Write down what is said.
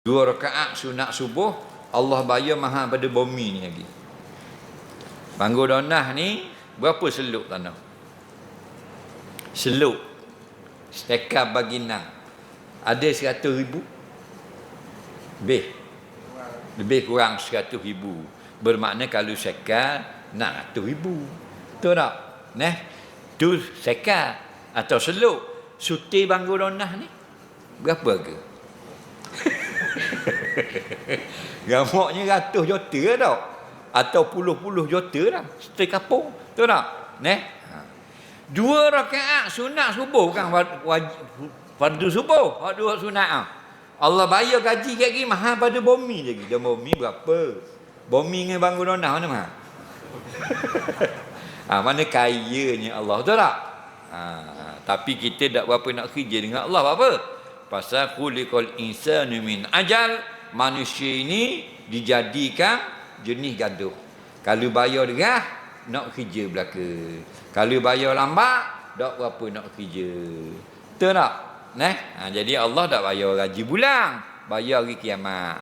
2 rakaat sunat subuh, Allah bayar mahal pada bumi ni lagi. Banggu donah ni berapa seluk tanah? Seluk stekar baginang ada 100,000 lebih kurang 100,000. Bermakna kalau sekar 600,000. Betul tak? Tu sekar atau seluk. Suti banggu donah ni berapa ke? Gamaknya ratus juta tau. Atau puluh-puluh juta dah. Setiap kapung. Betul tak? 2 rakaat sunat subuh kan fardu subuh. Hak 2 sunat ah. Allah bayar gaji kat gini mahal pada bumi lagi. Dan bumi berapa? Bumi dengan bangun donah mana mahal? Mana kayanya Allah. Betul tak? Tapi kita tak berapa nak kerja dengan Allah. Apa? Pasal khuliqal insanu min ajal. Manusia ini dijadikan jenis gaduh. Kalau bayar derah, nak kerja belaka. Kalau bayar lambat, tak berapa nak kerja. Betul tak? Jadi Allah tak bayar gaji bulan, bayar hari kiamat.